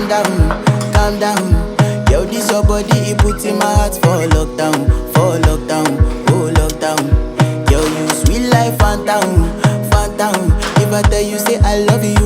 calm down. Yo, this your body, it put in my heart for lockdown, oh lockdown. Yo, you sweet life, phantom, phantom. If I tell you say I love you,